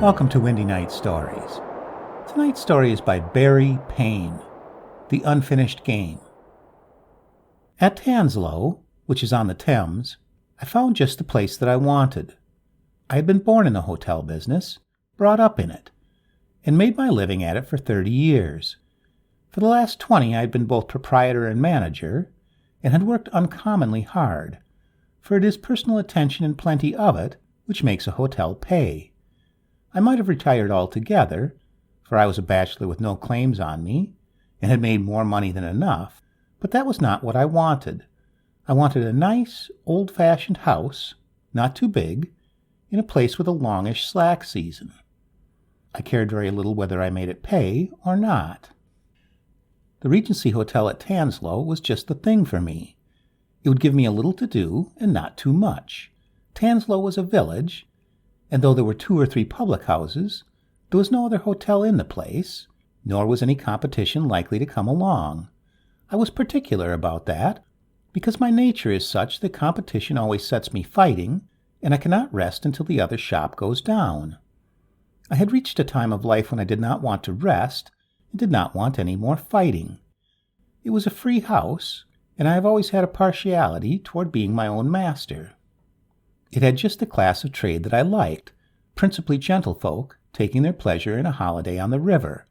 Welcome to Windy Night Stories. Tonight's story is by Barry Payne, The Unfinished Game. At Tanslow, which is on the Thames, I found just the place that I wanted. I had been born in the hotel business, brought up in it, and made my living at it for 30 years. For the last 20 I had been both proprietor and manager, and had worked uncommonly hard, for it is personal attention and plenty of it which makes a hotel pay. I might have retired altogether, for I was a bachelor with no claims on me, and had made more money than enough, but that was not what I wanted. I wanted a nice, old-fashioned house, not too big, in a place with a longish slack season. I cared very little whether I made it pay or not. The Regency Hotel at Tanslow was just the thing for me. It would give me a little to do, and not too much. Tanslow was a village, and though there were 2 or 3 public houses, there was no other hotel in the place, nor was any competition likely to come along. I was particular about that, because my nature is such that competition always sets me fighting, and I cannot rest until the other shop goes down. I had reached a time of life when I did not want to rest, and did not want any more fighting. It was a free house, and I have always had a partiality toward being my own master. It had just the class of trade that I liked, principally gentlefolk taking their pleasure in a holiday on the river.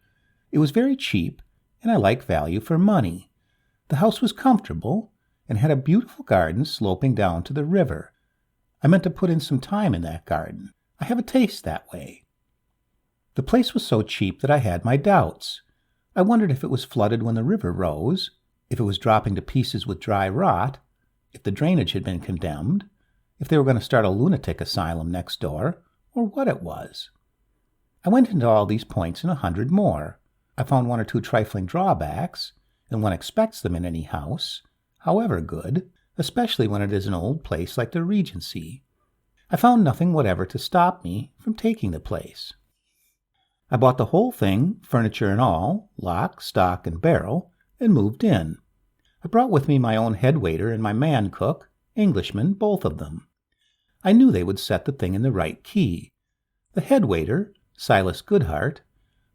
It was very cheap, and I liked value for money. The house was comfortable, and had a beautiful garden sloping down to the river. I meant to put in some time in that garden. I have a taste that way. The place was so cheap that I had my doubts. I wondered if it was flooded when the river rose, if it was dropping to pieces with dry rot, if the drainage had been condemned, if they were going to start a lunatic asylum next door, or what it was. I went into all these points and 100 more. I found 1 or 2 trifling drawbacks, and one expects them in any house, however good, especially when it is an old place like the Regency. I found nothing whatever to stop me from taking the place. I bought the whole thing, furniture and all, lock, stock, and barrel, and moved in. I brought with me my own head waiter and my man cook, Englishmen, both of them. I knew they would set the thing in the right key. The head waiter, Silas Goodhart,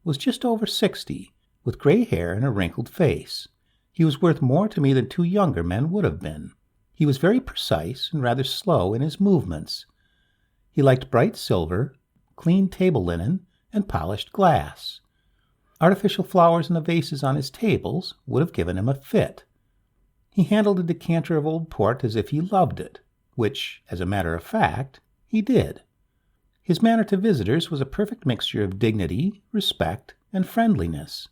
was just over 60, with gray hair and a wrinkled face. He was worth more to me than 2 younger men would have been. He was very precise and rather slow in his movements. He liked bright silver, clean table linen, and polished glass. Artificial flowers in the vases on his tables would have given him a fit. He handled a decanter of old port as if he loved it, which, as a matter of fact, he did. His manner to visitors was a perfect mixture of dignity, respect, and friendliness.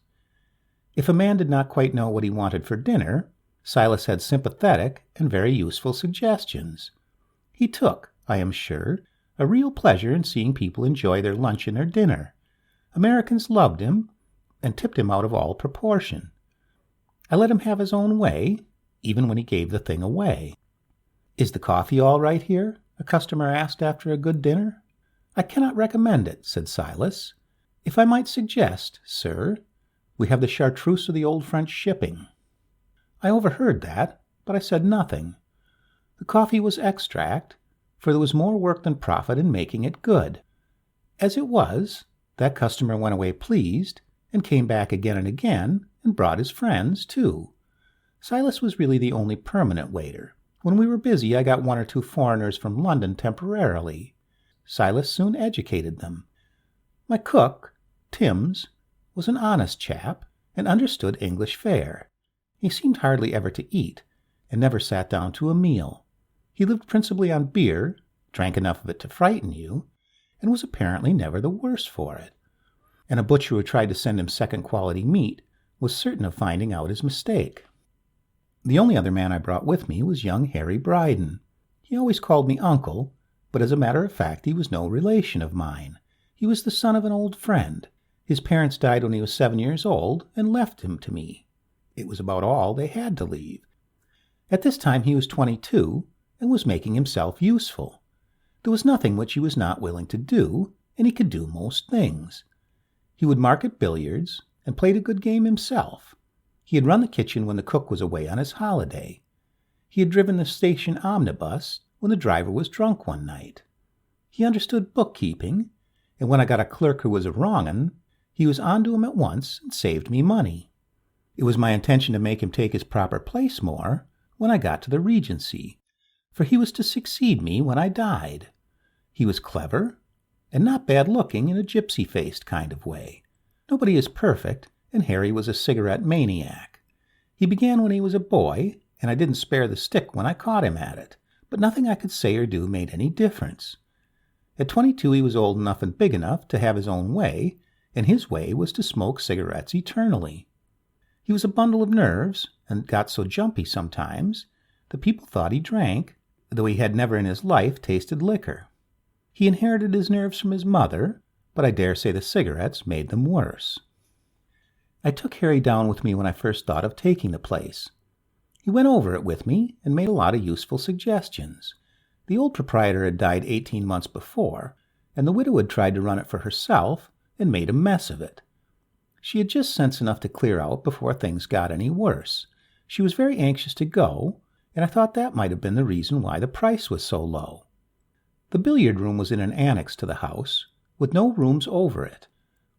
If a man did not quite know what he wanted for dinner, Silas had sympathetic and very useful suggestions. He took, I am sure, a real pleasure in seeing people enjoy their luncheon or dinner. Americans loved him, and tipped him out of all proportion. I let him have his own way, even when he gave the thing away. "Is the coffee all right here?" a customer asked after a good dinner. "I cannot recommend it," said Silas. "If I might suggest, sir, we have the chartreuse of the old French shipping." I overheard that, but I said nothing. The coffee was extract, for there was more work than profit in making it good. As it was, that customer went away pleased, and came back again and again, and brought his friends, too. Silas was really the only permanent waiter. When we were busy, I got 1 or 2 foreigners from London temporarily. Silas soon educated them. My cook, Timms, was an honest chap, and understood English fare. He seemed hardly ever to eat, and never sat down to a meal. He lived principally on beer, drank enough of it to frighten you, and was apparently never the worse for it. And a butcher who tried to send him second-quality meat was certain of finding out his mistake. The only other man I brought with me was young Harry Bryden. He always called me uncle, but as a matter of fact he was no relation of mine. He was the son of an old friend. His parents died when he was 7 years old and left him to me. It was about all they had to leave. At this time he was 22 and was making himself useful. There was nothing which he was not willing to do, and he could do most things. He would market billiards, and played a good game himself. He had run the kitchen when the cook was away on his holiday. He had driven the station omnibus when the driver was drunk one night. He understood bookkeeping, and when I got a clerk who was a wrong 'un, he was onto him at once and saved me money. It was my intention to make him take his proper place more when I got to the Regency, for he was to succeed me when I died. He was clever, and not bad-looking in a gypsy-faced kind of way. Nobody is perfect, and Harry was a cigarette maniac. He began when he was a boy, and I didn't spare the stick when I caught him at it, but nothing I could say or do made any difference. At 22 he was old enough and big enough to have his own way, and his way was to smoke cigarettes eternally. He was a bundle of nerves, and got so jumpy sometimes that people thought he drank, though he had never in his life tasted liquor. He inherited his nerves from his mother, but I dare say the cigarettes made them worse. I took Harry down with me when I first thought of taking the place. He went over it with me and made a lot of useful suggestions. The old proprietor had died 18 months before, and the widow had tried to run it for herself and made a mess of it. She had just sense enough to clear out before things got any worse. She was very anxious to go, and I thought that might have been the reason why the price was so low. The billiard room was in an annex to the house, with no rooms over it.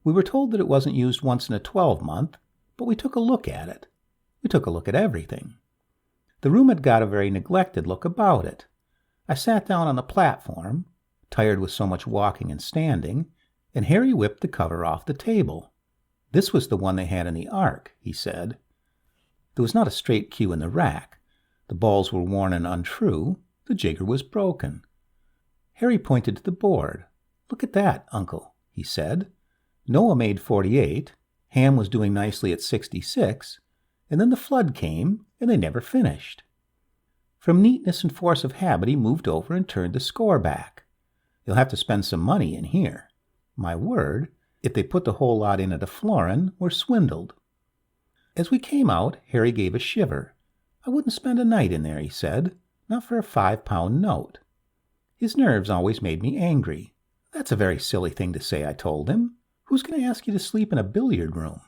We were told that it wasn't used once in a 12-month, but we took a look at it. We took a look at everything. The room had got a very neglected look about it. I sat down on the platform, tired with so much walking and standing, and Harry whipped the cover off the table. This was the one they had in the Ark, he said. There was not a straight cue in the rack. The balls were worn and untrue. The jigger was broken. Harry pointed to the board. "Look at that, Uncle," he said. "Noah made 48, Ham was doing nicely at 66, and then the flood came, and they never finished." From neatness and force of habit he moved over and turned the score back. "You'll have to spend some money in here. My word, if they put the whole lot in at a florin, we're swindled." As we came out, Harry gave a shiver. "I wouldn't spend a night in there," he said, "not for a 5-pound note." His nerves always made me angry. "That's a very silly thing to say," I told him. "Who's going to ask you to sleep in a billiard room?"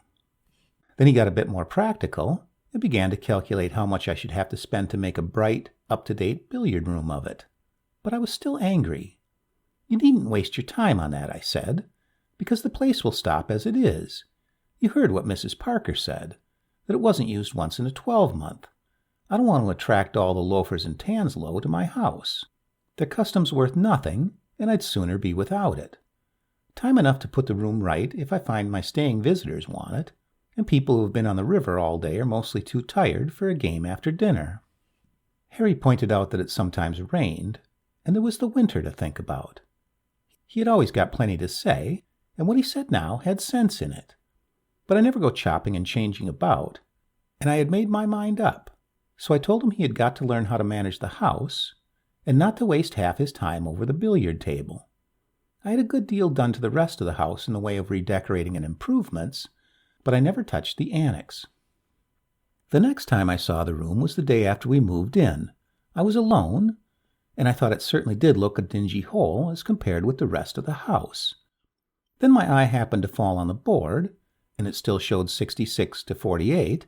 Then he got a bit more practical and began to calculate how much I should have to spend to make a bright, up-to-date billiard room of it. But I was still angry. "You needn't waste your time on that," I said, "because the place will stop as it is. You heard what Mrs. Parker said, that it wasn't used once in a 12-month. I don't want to attract all the loafers in Tanslow to my house. Their custom's worth nothing, and I'd sooner be without it. Time enough to put the room right if I find my staying visitors want it, and people who have been on the river all day are mostly too tired for a game after dinner." Harry pointed out that it sometimes rained, and there was the winter to think about. He had always got plenty to say, and what he said now had sense in it. But I never go chopping and changing about, and I had made my mind up, so I told him he had got to learn how to manage the house, and not to waste half his time over the billiard table. I had a good deal done to the rest of the house in the way of redecorating and improvements, but I never touched the annex. The next time I saw the room was the day after we moved in. I was alone, and I thought it certainly did look a dingy hole as compared with the rest of the house. Then my eye happened to fall on the board, and it still showed 66 to 48,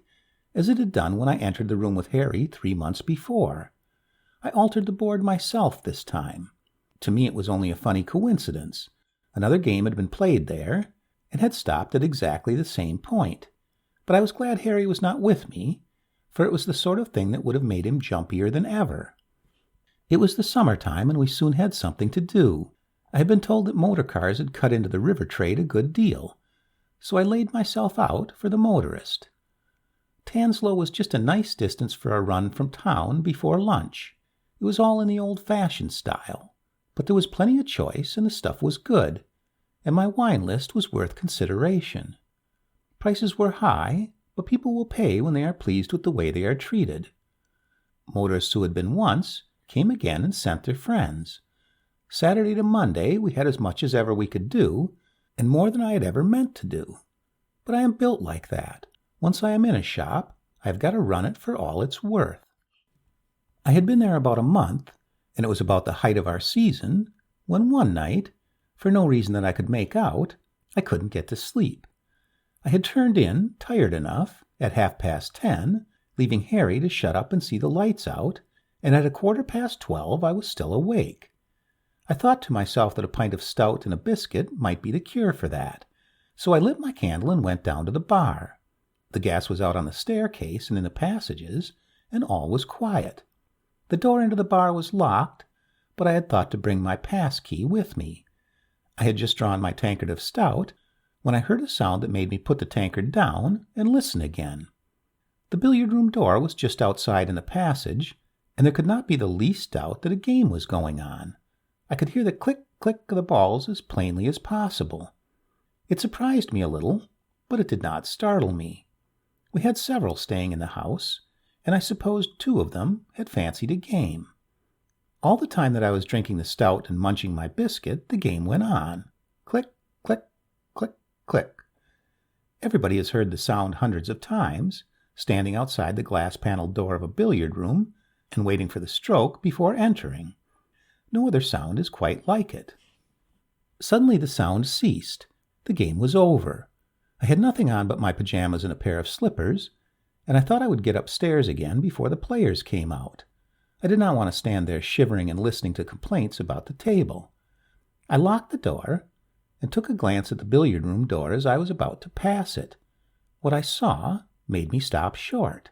as it had done when I entered the room with Harry 3 months before. I altered the board myself this time. To me it was only a funny coincidence. Another game had been played there, and had stopped at exactly the same point. But I was glad Harry was not with me, for it was the sort of thing that would have made him jumpier than ever. It was the summertime, and we soon had something to do. I had been told that motor cars had cut into the river trade a good deal, so I laid myself out for the motorist. Tanslow was just a nice distance for a run from town before lunch. It was all in the old-fashioned style, but there was plenty of choice and the stuff was good, and my wine list was worth consideration. Prices were high, but people will pay when they are pleased with the way they are treated. Motorists who had been once came again and sent their friends. Saturday to Monday we had as much as ever we could do, and more than I had ever meant to do. But I am built like that. Once I am in a shop, I have got to run it for all it's worth. I had been there about a month, and it was about the height of our season, when one night, for no reason that I could make out, I couldn't get to sleep. I had turned in, tired enough, at 10:30, leaving Harry to shut up and see the lights out, and at 12:15 I was still awake. I thought to myself that a pint of stout and a biscuit might be the cure for that, so I lit my candle and went down to the bar. The gas was out on the staircase and in the passages, and all was quiet. The door into the bar was locked, but I had thought to bring my pass key with me. I had just drawn my tankard of stout when I heard a sound that made me put the tankard down and listen again. The billiard-room door was just outside in the passage, and there could not be the least doubt that a game was going on. I could hear the click-click of the balls as plainly as possible. It surprised me a little, but it did not startle me. We had several staying in the house, and I supposed 2 of them had fancied a game. All the time that I was drinking the stout and munching my biscuit, the game went on. Click, click, click, click. Everybody has heard the sound hundreds of times, standing outside the glass-paneled door of a billiard room and waiting for the stroke before entering. No other sound is quite like it. Suddenly the sound ceased. The game was over. I had nothing on but my pajamas and a pair of slippers, and I thought I would get upstairs again before the players came out. I did not want to stand there shivering and listening to complaints about the table. I locked the door and took a glance at the billiard-room door as I was about to pass it. What I saw made me stop short.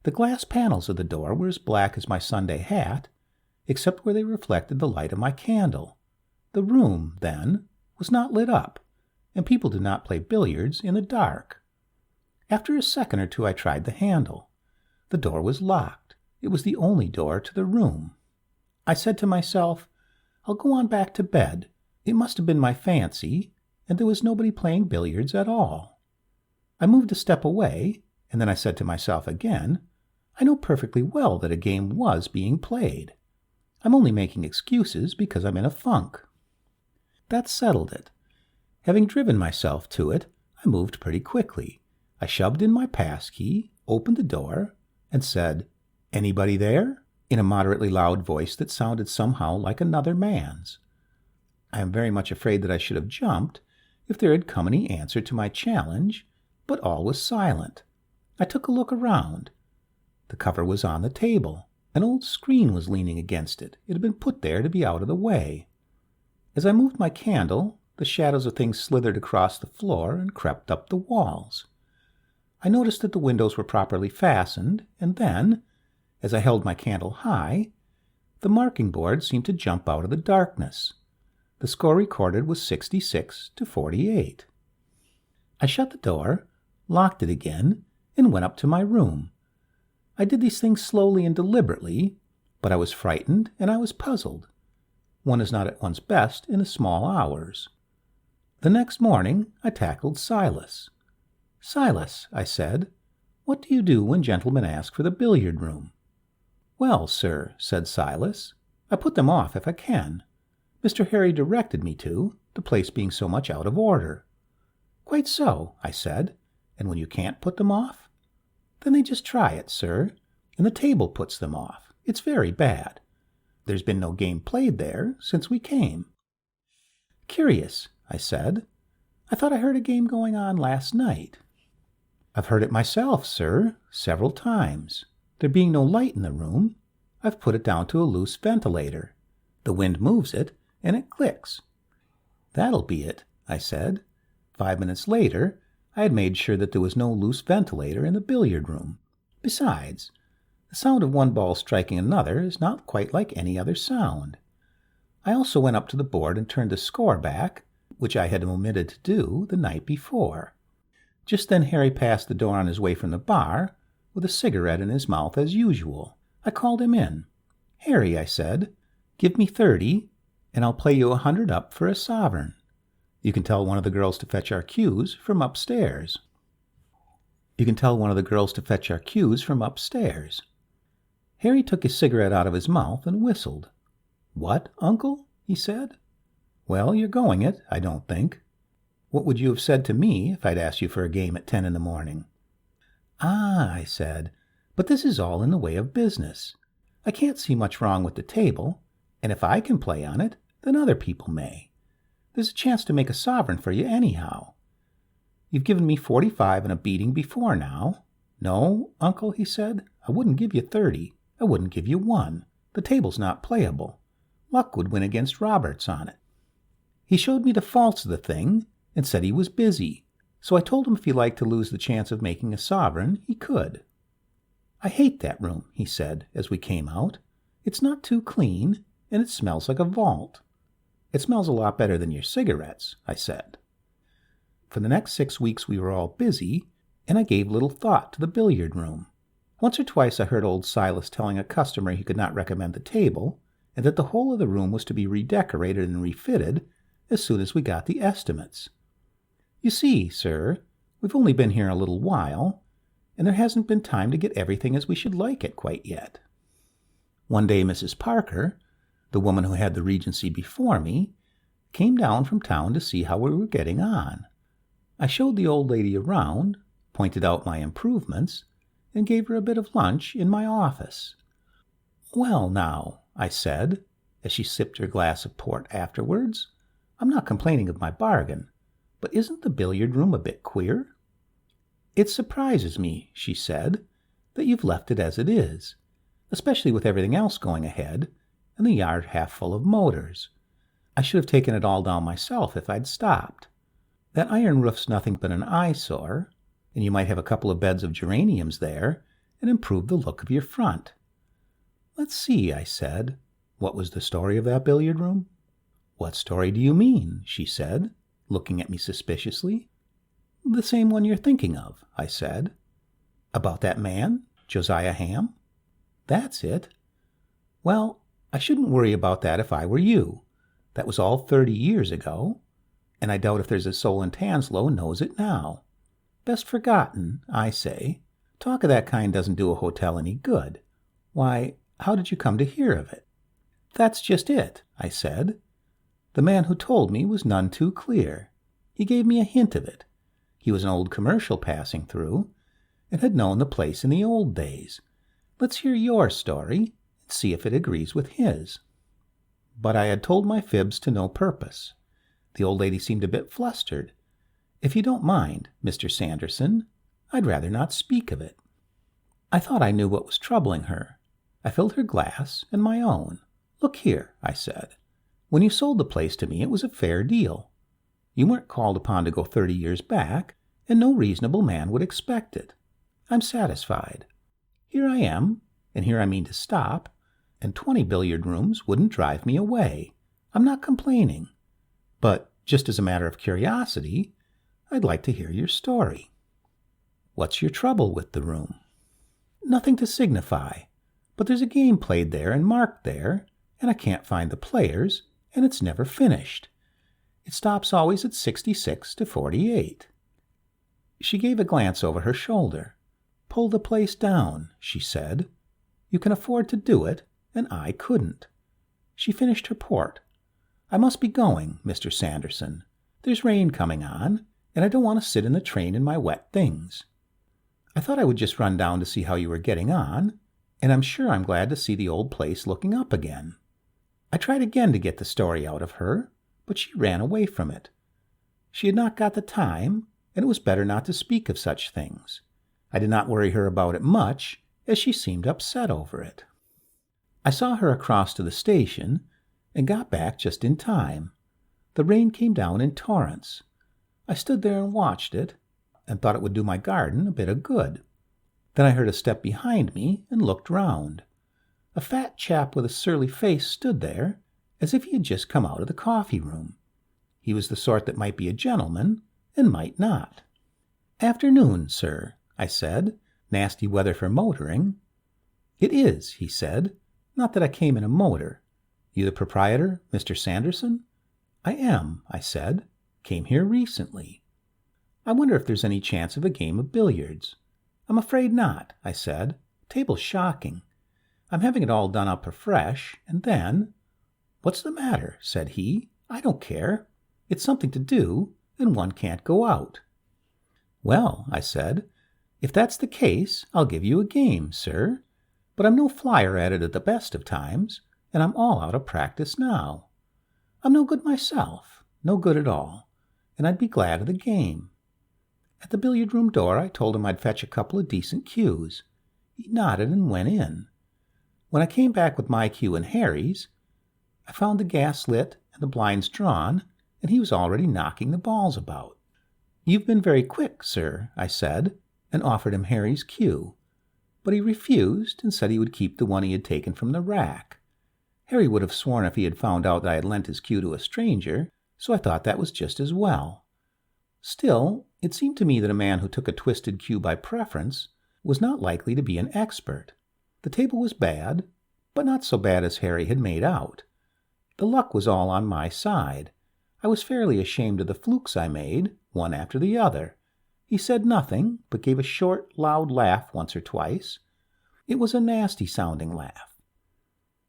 The glass panels of the door were as black as my Sunday hat, except where they reflected the light of my candle. The room, then, was not lit up, and people did not play billiards in the dark. After a second or two I tried the handle. The door was locked. It was the only door to the room. I said to myself, I'll go on back to bed. It must have been my fancy, and there was nobody playing billiards at all. I moved a step away, and then I said to myself again, I know perfectly well that a game was being played. I'm only making excuses because I'm in a funk. That settled it. Having driven myself to it, I moved pretty quickly. I shoved in my pass key, opened the door, and said, Anybody there? In a moderately loud voice that sounded somehow like another man's. I am very much afraid that I should have jumped if there had come any answer to my challenge, but all was silent. I took a look around. The cover was on the table. An old screen was leaning against it. It had been put there to be out of the way. As I moved my candle, the shadows of things slithered across the floor and crept up the walls. I noticed that the windows were properly fastened, and then, as I held my candle high, the marking board seemed to jump out of the darkness. The score recorded was 66-48. I shut the door, locked it again, and went up to my room. I did these things slowly and deliberately, but I was frightened and I was puzzled. One is not at one's best in the small hours. The next morning I tackled Silas. Silas, I said, what do you do when gentlemen ask for the billiard room? Well, sir, said Silas, I put them off if I can. Mr. Harry directed me to, the place being so much out of order. Quite so, I said, and when you can't put them off? Then they just try it, sir, and the table puts them off. It's very bad. There's been no game played there since we came. Curious, I said. I thought I heard a game going on last night. I've heard it myself, sir, several times. There being no light in the room, I've put it down to a loose ventilator. The wind moves it, and it clicks. That'll be it, I said. 5 minutes later, I had made sure that there was no loose ventilator in the billiard room. Besides, the sound of one ball striking another is not quite like any other sound. I also went up to the board and turned the score back, which I had omitted to do the night before. Just then Harry passed the door on his way from the bar, with a cigarette in his mouth as usual. I called him in. Harry, I said, give me 30, and I'll play you 100 up for a sovereign. You can tell one of the girls to fetch our cues from upstairs. Harry took his cigarette out of his mouth and whistled. What, uncle? He said. Well, you're going it, I don't think. What would you have said to me if I'd asked you for a game at 10 in the morning? Ah, I said, but this is all in the way of business. I can't see much wrong with the table, and if I can play on it, then other people may. There's a chance to make a sovereign for you anyhow. You've given me 45 and a beating before now. No, uncle, he said, I wouldn't give you 30. I wouldn't give you 1. The table's not playable. Luck would win against Roberts on it. He showed me the faults of the thing and said he was busy, so I told him if he liked to lose the chance of making a sovereign, he could. I hate that room, he said as we came out. It's not too clean, and it smells like a vault. It smells a lot better than your cigarettes, I said. For the next 6 weeks we were all busy, and I gave little thought to the billiard room. Once or twice I heard old Silas telling a customer he could not recommend the table, and that the whole of the room was to be redecorated and refitted as soon as we got the estimates. You see, sir, we've only been here a little while, and there hasn't been time to get everything as we should like it quite yet. One day Mrs. Parker, the woman who had the Regency before me, came down from town to see how we were getting on. I showed the old lady around, pointed out my improvements, and gave her a bit of lunch in my office. Well, now, I said, as she sipped her glass of port afterwards, I'm not complaining of my bargain, but isn't the billiard room a bit queer? It surprises me, she said, that you've left it as it is, especially with everything else going ahead and the yard half full of motors. I should have taken it all down myself if I'd stopped. That iron roof's nothing but an eyesore, and you might have a couple of beds of geraniums there and improve the look of your front. Let's see, I said. What was the story of that billiard room? What story do you mean? She said, looking at me suspiciously. The same one you're thinking of, I said. About that man, Josiah Ham? That's it. Well, I shouldn't worry about that if I were you. That was all 30 years ago, and I doubt if there's a soul in Tanslow knows it now. Best forgotten, I say. Talk of that kind doesn't do a hotel any good. Why, how did you come to hear of it? That's just it, I said. The man who told me was none too clear. He gave me a hint of it. He was an old commercial passing through, and had known the place in the old days. Let's hear your story, and see if it agrees with his. But I had told my fibs to no purpose. The old lady seemed a bit flustered. If you don't mind, Mr. Sanderson, I'd rather not speak of it. I thought I knew what was troubling her. I filled her glass and my own. Look here, I said. When you sold the place to me, it was a fair deal. You weren't called upon to go 30 years back, and no reasonable man would expect it. I'm satisfied. Here I am, and here I mean to stop, and 20 billiard rooms wouldn't drive me away. I'm not complaining. But just as a matter of curiosity, I'd like to hear your story. What's your trouble with the room? Nothing to signify, but there's a game played there and marked there, and I can't find the players, and it's never finished. It stops always at 66 to 48. She gave a glance over her shoulder. Pull the place down, she said. You can afford to do it, and I couldn't. She finished her port. I must be going, Mr. Sanderson. There's rain coming on, and I don't want to sit in the train in my wet things. I thought I would just run down to see how you were getting on, and I'm sure I'm glad to see the old place looking up again. I tried again to get the story out of her, but she ran away from it. She had not got the time, and it was better not to speak of such things. I did not worry her about it much, as she seemed upset over it. I saw her across to the station, and got back just in time. The rain came down in torrents. I stood there and watched it, and thought it would do my garden a bit of good. Then I heard a step behind me and looked round. A fat chap with a surly face stood there, as if he had just come out of the coffee-room. He was the sort that might be a gentleman, and might not. "Afternoon, sir," I said. "Nasty weather for motoring." "It is," he said. "Not that I came in a motor. You the proprietor, Mr. Sanderson?" "I am," I said. "Came here recently." "I wonder if there's any chance of a game of billiards." "I'm afraid not," I said. "Table's shocking. I'm having it all done up afresh, and then—" "What's the matter?" said he. "I don't care. It's something to do, and one can't go out." "Well," I said, "if that's the case, I'll give you a game, sir. But I'm no flyer at it at the best of times, and I'm all out of practice now. I'm no good myself, no good at all, and I'd be glad of the game." At the billiard-room door I told him I'd fetch a couple of decent cues. He nodded and went in. When I came back with my cue and Harry's, I found the gas lit and the blinds drawn, and he was already knocking the balls about. "You've been very quick, sir," I said, and offered him Harry's cue. But he refused and said he would keep the one he had taken from the rack. Harry would have sworn if he had found out that I had lent his cue to a stranger, so I thought that was just as well. Still, it seemed to me that a man who took a twisted cue by preference was not likely to be an expert. The table was bad, but not so bad as Harry had made out. The luck was all on my side. I was fairly ashamed of the flukes I made, one after the other. He said nothing, but gave a short, loud laugh once or twice. It was a nasty-sounding laugh.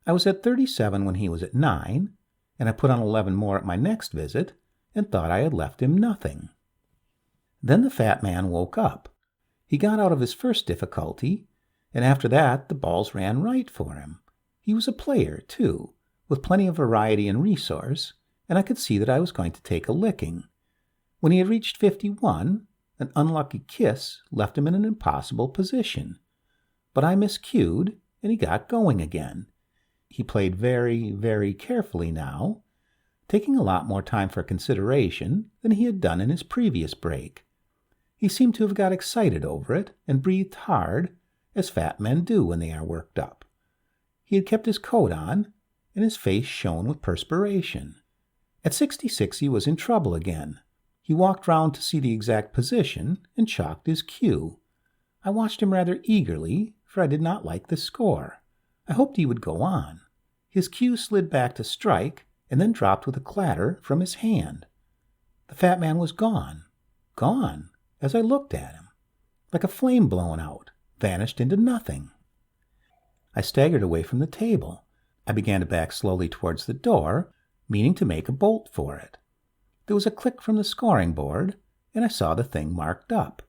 I was at 37 when he was at 9, and I put on 11 more at my next visit, and thought I had left him nothing. Then the fat man woke up. He got out of his first difficulty, and after that the balls ran right for him. He was a player, too, with plenty of variety and resource, and I could see that I was going to take a licking. When he had reached 51, an unlucky kiss left him in an impossible position. But I miscued, and he got going again. He played very, very carefully now, taking a lot more time for consideration than he had done in his previous break. He seemed to have got excited over it and breathed hard, as fat men do when they are worked up. He had kept his coat on, and his face shone with perspiration. At 66 he was in trouble again. He walked round to see the exact position and chalked his cue. I watched him rather eagerly, for I did not like the score. I hoped he would go on. His cue slid back to strike, and then dropped with a clatter from his hand. The fat man was gone. Gone, as I looked at him. Like a flame blown out, vanished into nothing. I staggered away from the table. I began to back slowly towards the door, meaning to make a bolt for it. There was a click from the scoring board, and I saw the thing marked up.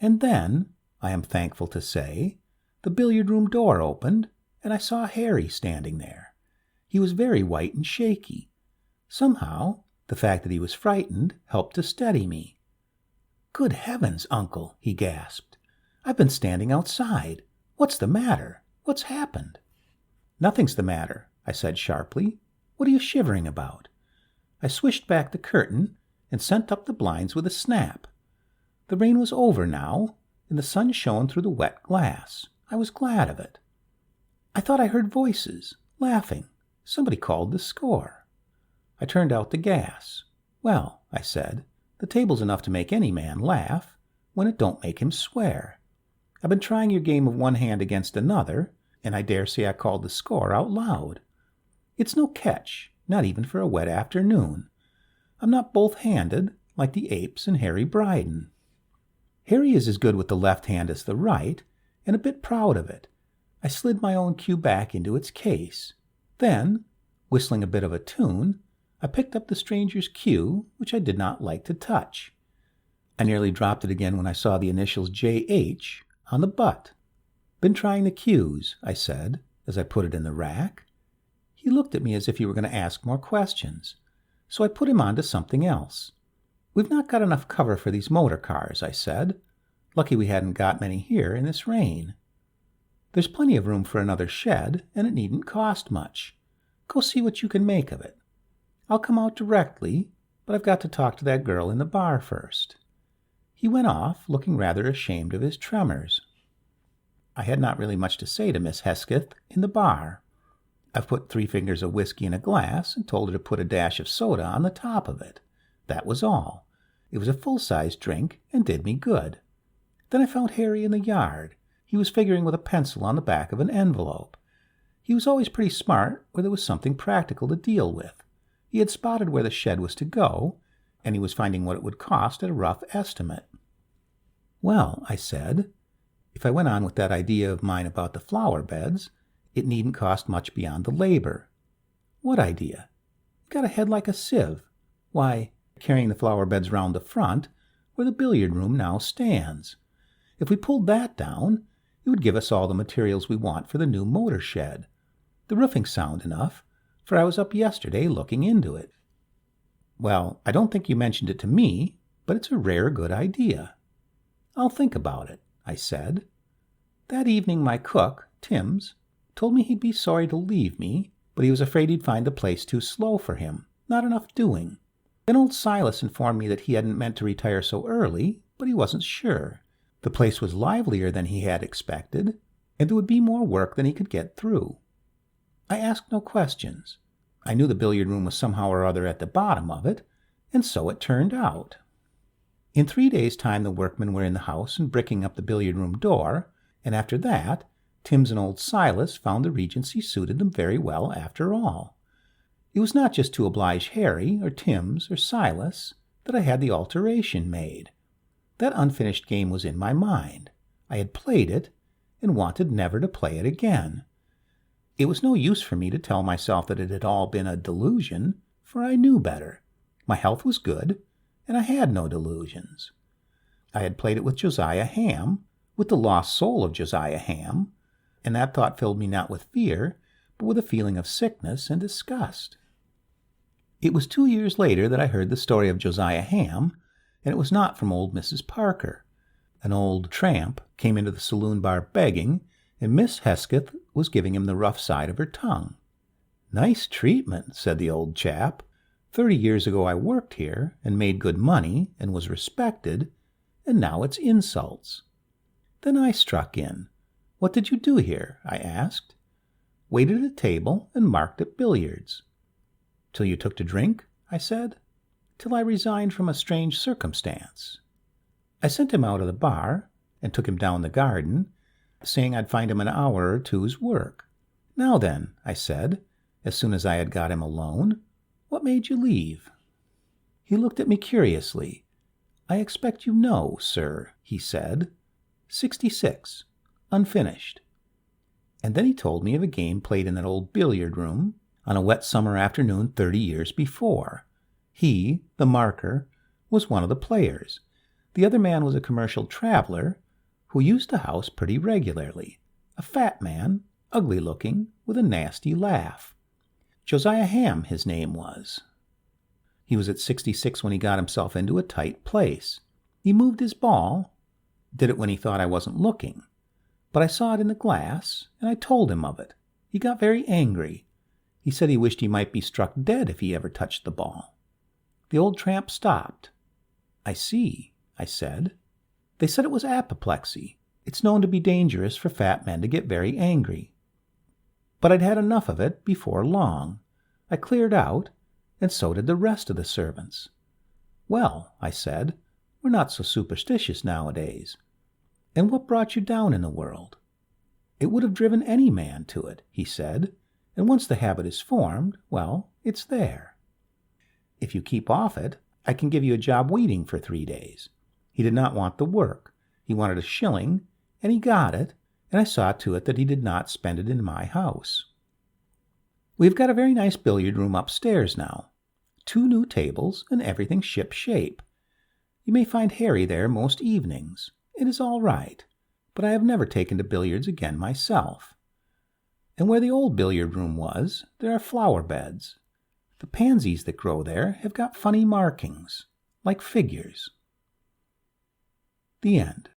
And then, I am thankful to say, the billiard room door opened, and I saw Harry standing there. He was very white and shaky. Somehow, the fact that he was frightened helped to steady me. "Good heavens, Uncle," he gasped. "I've been standing outside. What's the matter? What's happened?" "Nothing's the matter," I said sharply. "What are you shivering about?" I swished back the curtain and sent up the blinds with a snap. The rain was over now, and the sun shone through the wet glass. I was glad of it. I thought I heard voices, laughing. Somebody called the score. I turned out the gas. "Well," I said, "the table's enough to make any man laugh, when it don't make him swear. I've been trying your game of one hand against another, and I dare say I called the score out loud. It's no catch, not even for a wet afternoon. I'm not both-handed, like the apes and Harry Bryden. Harry is as good with the left hand as the right, and a bit proud of it. I slid my own cue back into its case. Then, whistling a bit of a tune, I picked up the stranger's cue, which I did not like to touch. I nearly dropped it again when I saw the initials J.H. on the butt. "Been trying the cues," I said, as I put it in the rack. He looked at me as if he were going to ask more questions, so I put him on to something else. "We've not got enough cover for these motor cars," I said. "Lucky we hadn't got many here in this rain. There's plenty of room for another shed, and it needn't cost much. Go see what you can make of it. I'll come out directly, but I've got to talk to that girl in the bar first." He went off, looking rather ashamed of his tremors. I had not really much to say to Miss Hesketh in the bar. I've put 3 fingers of whiskey in a glass and told her to put a dash of soda on the top of it. That was all. It was a full-sized drink and did me good. Then I found Harry in the yard. He was figuring with a pencil on the back of an envelope. He was always pretty smart where there was something practical to deal with. He had spotted where the shed was to go, and he was finding what it would cost at a rough estimate. "Well," I said, "if I went on with that idea of mine about the flower beds, it needn't cost much beyond the labor." "What idea?" "You've got a head like a sieve. Why, carrying the flower beds round the front, where the billiard room now stands. If we pulled that down, it would give us all the materials we want for the new motor shed. The roofing's sound enough, for I was up yesterday looking into it." "Well, I don't think you mentioned it to me, but it's a rare good idea." "I'll think about it," I said. That evening my cook, Timms, told me he'd be sorry to leave me, but but he was afraid he'd find the place too slow for him, not enough doing. Then old Silas informed me that he hadn't meant to retire so early, but he wasn't sure. The place was livelier than he had expected, and there would be more work than he could get through. I asked no questions. I knew the billiard room was somehow or other at the bottom of it, and so it turned out. In 3 days' time the workmen were in the house and bricking up the billiard room door, and after that Timms and old Silas found the Regency suited them very well after all. It was not just to oblige Harry or Timms or Silas that I had the alteration made. That unfinished game was in my mind. I had played it and wanted never to play it again. It was no use for me to tell myself that it had all been a delusion, for I knew better. My health was good, and I had no delusions. I had played it with Josiah Ham, with the lost soul of Josiah Ham, and that thought filled me not with fear, but with a feeling of sickness and disgust. It was 2 years later that I heard the story of Josiah Ham, and it was not from old Mrs. Parker. An old tramp came into the saloon bar begging, and Miss Hesketh was giving him the rough side of her tongue. "Nice treatment," said the old chap. 30 years ago I worked here, and made good money, and was respected, and now it's insults. Then I struck in. "What did you do here?" I asked. "Waited at table and marked at billiards." "Till you took to drink?" I said. "Till I resigned from a strange circumstance." I sent him out of the bar, and took him down the garden, saying I'd find him an hour or two's work. "Now then," I said, as soon as I had got him alone, "what made you leave?" He looked at me curiously. "I expect you know, sir," he said. 66, unfinished. And then he told me of a game played in that old billiard room on a wet summer afternoon 30 years before. He, the marker, was one of the players. The other man was a commercial traveler who used the house pretty regularly, a fat man, ugly-looking, with a nasty laugh. Josiah Ham, his name was. He was at 66 when he got himself into a tight place. He moved his ball, did it when he thought I wasn't looking. But I saw it in the glass, and I told him of it. He got very angry. He said he wished he might be struck dead if he ever touched the ball. The old tramp stopped. "I see," I said. "They said it was apoplexy. It's known to be dangerous for fat men to get very angry." But I'd had enough of it before long. I cleared out, and so did the rest of the servants. "Well," I said, "we're not so superstitious nowadays. And what brought you down in the world?" "It would have driven any man to it," he said, "and once the habit is formed, well, it's there. If you keep off it, I can give you a job waiting for 3 days." He did not want the work. He wanted a shilling, and he got it, and I saw to it that he did not spend it in my house. We've got a very nice billiard room upstairs now. 2 new tables, and everything ship-shape. You may find Harry there most evenings. It is all right, but I have never taken to billiards again myself. And where the old billiard room was, there are flower beds. The pansies that grow there have got funny markings, like figures. The end.